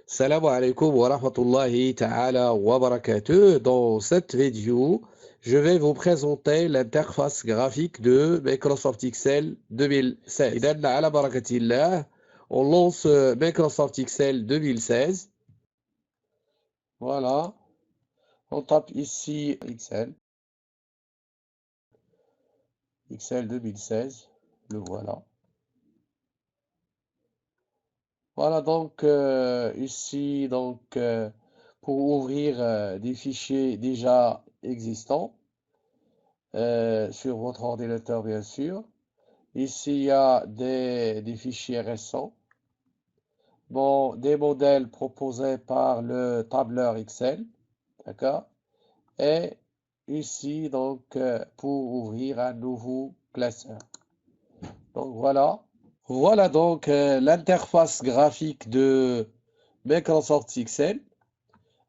Salam alaikum wa rahmatullahi ta'ala wa barakatuh. Dans cette vidéo, je vais vous présenter l'interface graphique de Microsoft Excel 2016. إذن على بركة الله, on lance Microsoft Excel 2016. Voilà, on tape ici Excel 2016, le voilà. Voilà donc ici pour ouvrir des fichiers déjà existants sur votre ordinateur bien sûr. Ici il y a des fichiers récents, bon, des modèles proposés par le tableur Excel, d'accord? Et ici donc pour ouvrir un nouveau classeur. Donc voilà. Voilà donc l'interface graphique de Microsoft Excel.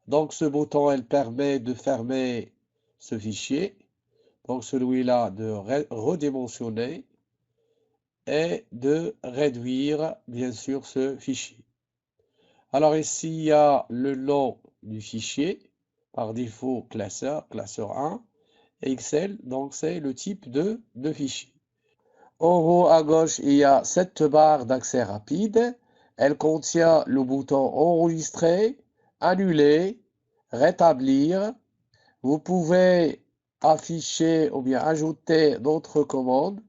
Donc ce bouton, elle permet de fermer ce fichier. Donc celui-là de redimensionner et de réduire bien sûr ce fichier. Alors ici, il y a le nom du fichier, par défaut classeur 1, et Excel, donc c'est le type de fichier. En haut à gauche, il y a cette barre d'accès rapide. Elle contient le bouton enregistrer, annuler, rétablir. Vous pouvez afficher ou bien ajouter d'autres commandes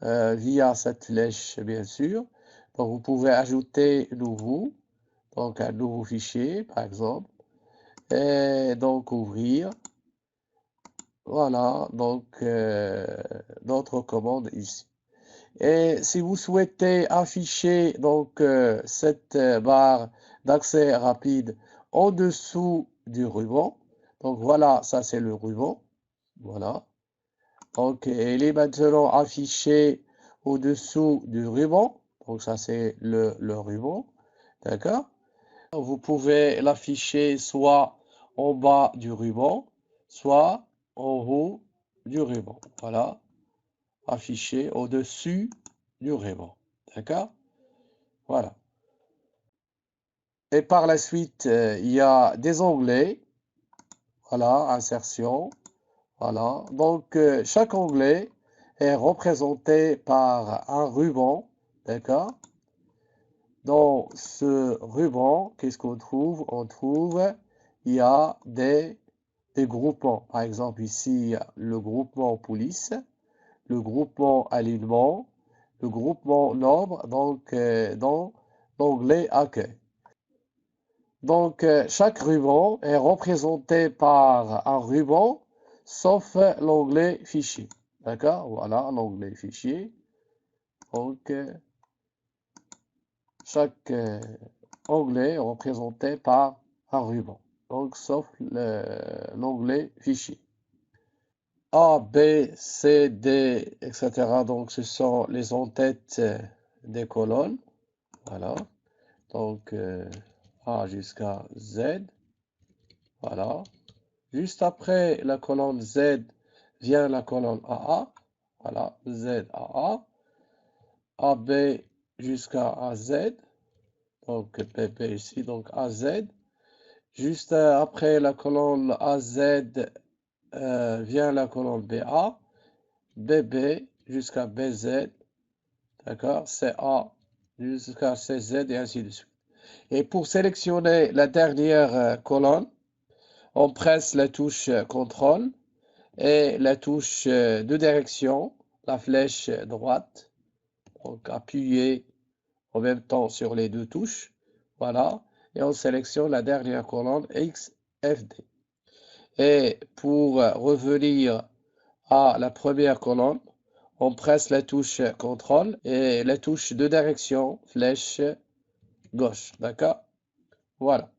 via cette flèche, bien sûr. Donc, vous pouvez ajouter nouveau, donc un nouveau fichier, par exemple, et donc ouvrir. Voilà, donc d'autres commandes ici. Et si vous souhaitez afficher donc cette barre d'accès rapide en dessous du ruban, donc voilà, ça c'est le ruban, voilà. Donc il est maintenant affiché au-dessous du ruban, donc ça c'est le ruban, d'accord? Vous pouvez l'afficher soit en bas du ruban, soit en haut du ruban, voilà. Affiché au-dessus du ruban. D'accord? Voilà. Et par la suite, il y a des onglets. Voilà, insertion. Voilà. Donc, chaque onglet est représenté par un ruban. D'accord? Dans ce ruban, qu'est-ce qu'on trouve? On trouve, il y a des groupements. Par exemple, ici, il y a le groupement police, le groupement alignement, le groupement nombre, donc dans l'onglet accueil. Donc chaque ruban est représenté par un ruban, sauf l'onglet fichier. D'accord? Voilà l'onglet fichier. Donc chaque onglet est représenté par un ruban. Donc sauf l'onglet fichier. A, B, C, D, etc. Donc, ce sont les en-têtes des colonnes. Voilà. Donc, A jusqu'à Z. Voilà. Juste après la colonne Z vient la colonne AA. Voilà. Z, AA. AB jusqu'à AZ. Donc, PP ici. Donc, AZ. Juste après la colonne AZ vient la colonne BA. BB jusqu'à BZ, d'accord, CA jusqu'à CZ et ainsi de suite. Et pour sélectionner la dernière colonne, on presse la touche CTRL et la touche de direction, la flèche droite, donc appuyez en même temps sur les deux touches, voilà, et on sélectionne la dernière colonne XFD. Et pour revenir à la première colonne, on presse la touche CTRL et la touche de direction, flèche gauche, d'accord? Voilà.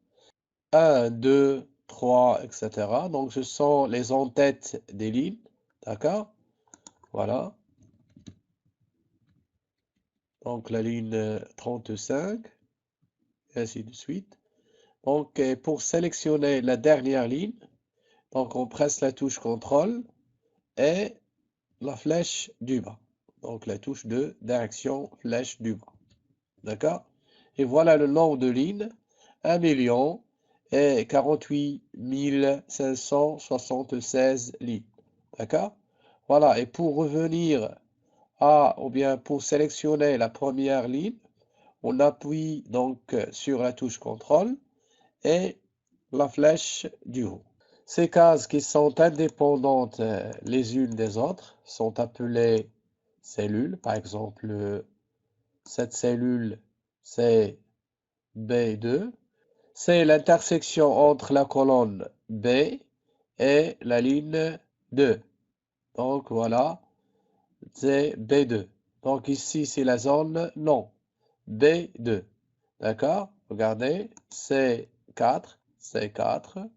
1, 2, 3, etc. Donc, ce sont les en-têtes des lignes, d'accord? Voilà. Donc, la ligne 35, et ainsi de suite. Donc, pour sélectionner la dernière ligne, donc on presse la touche CTRL et la flèche du bas. Donc, la touche de direction, flèche du bas. D'accord? Et voilà le nombre de lignes. 1 576 lignes. D'accord? Voilà, et pour revenir ou bien pour sélectionner la première ligne, on appuie donc sur la touche contrôle et la flèche du haut. Ces cases qui sont indépendantes les unes des autres sont appelées cellules. Par exemple, cette cellule, c'est B2. C'est l'intersection entre la colonne B et la ligne 2. Donc voilà, c'est B2. Donc ici, c'est la zone non. B2. D'accord? Regardez, C4, C4,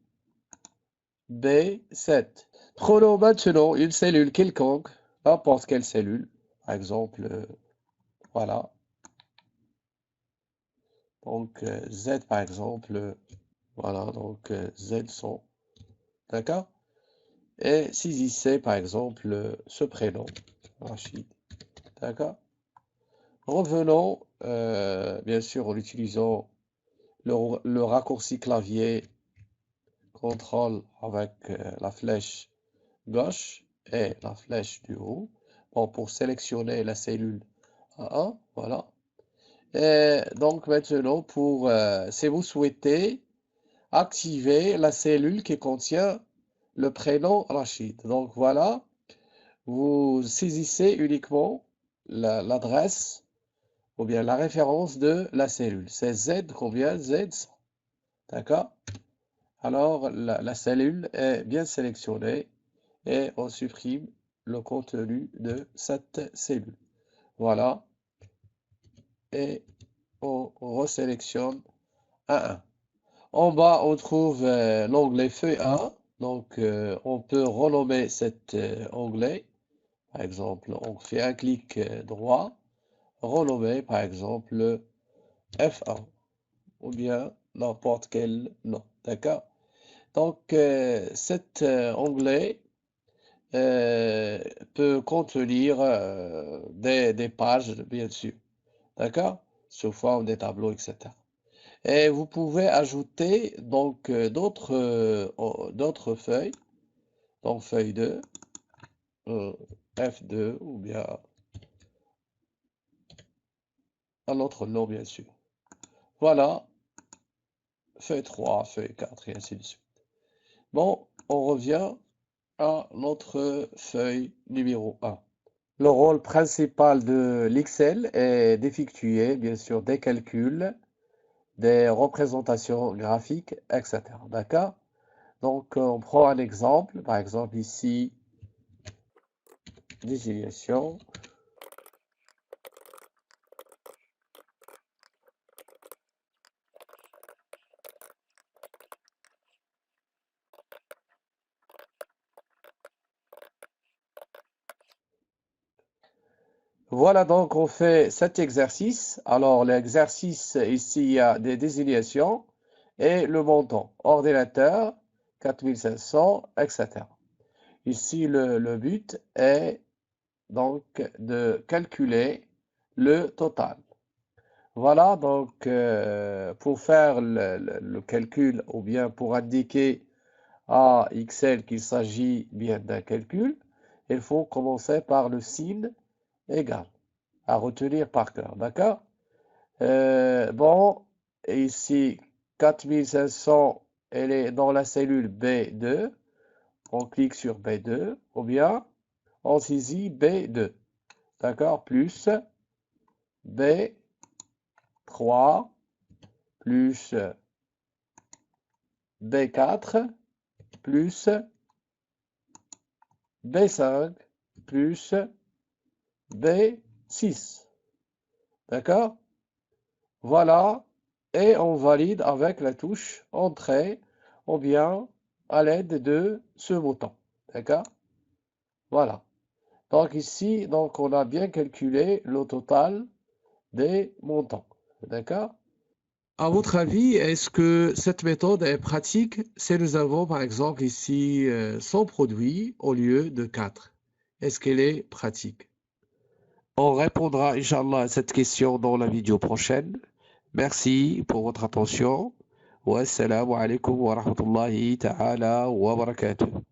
B7. Prenons maintenant une cellule quelconque, n'importe quelle cellule. Par exemple, voilà. Donc Z par exemple, voilà, donc Z100. D'accord? Et saisissez par exemple ce prénom, Rachid. D'accord? Revenons, bien sûr, en utilisant le raccourci clavier contrôle avec la flèche gauche et la flèche du haut. Bon, pour sélectionner la cellule A1, voilà. Et donc maintenant, si vous souhaitez activer la cellule qui contient le prénom Rachid. Donc voilà, vous saisissez uniquement l'adresse ou bien la référence de la cellule. C'est Z, combien? Z100. D'accord? Alors, la cellule est bien sélectionnée et on supprime le contenu de cette cellule. Voilà. Et on resélectionne A1. En bas, on trouve l'onglet Feuille 1. Donc, on peut renommer cet onglet. Par exemple, on fait un clic droit, renommer par exemple F1 ou bien n'importe quel nom. D'accord? Donc, cet onglet peut contenir des pages, bien sûr. D'accord? Sous forme des tableaux, etc. Et vous pouvez ajouter donc d'autres feuilles, donc feuille 2, F2 ou bien un autre nom bien sûr. Voilà, feuille 3, feuille 4 et ainsi de suite. Bon, on revient à notre feuille numéro 1. Le rôle principal de l'Excel est d'effectuer bien sûr des calculs, des représentations graphiques, etc. D'accord? Donc, on prend un exemple, par exemple ici, désignation. Voilà, donc on fait cet exercice. Alors, l'exercice, ici, il y a des désignations et le montant. Ordinateur, 4500, etc. Ici, le but est donc de calculer le total. Voilà, donc pour faire le calcul ou bien pour indiquer à Excel qu'il s'agit bien d'un calcul, il faut commencer par le signe égal à retenir par cœur, d'accord? Bon, ici 4500, elle est dans la cellule B2, on clique sur B2 ou bien on saisit B2, d'accord? Plus B3 plus B4 plus B5 plus B6. D'accord? Voilà. Et on valide avec la touche Entrée ou bien à l'aide de ce bouton. D'accord? Voilà. Donc ici, donc on a bien calculé le total des montants. D'accord? À votre avis, est-ce que cette méthode est pratique si nous avons par exemple ici 100 produits au lieu de 4? Est-ce qu'elle est pratique? On répondra, Inch'Allah, à cette question dans la vidéo prochaine. Merci pour votre attention. والسلام عليكم ورحمة الله تعالى وبركاته.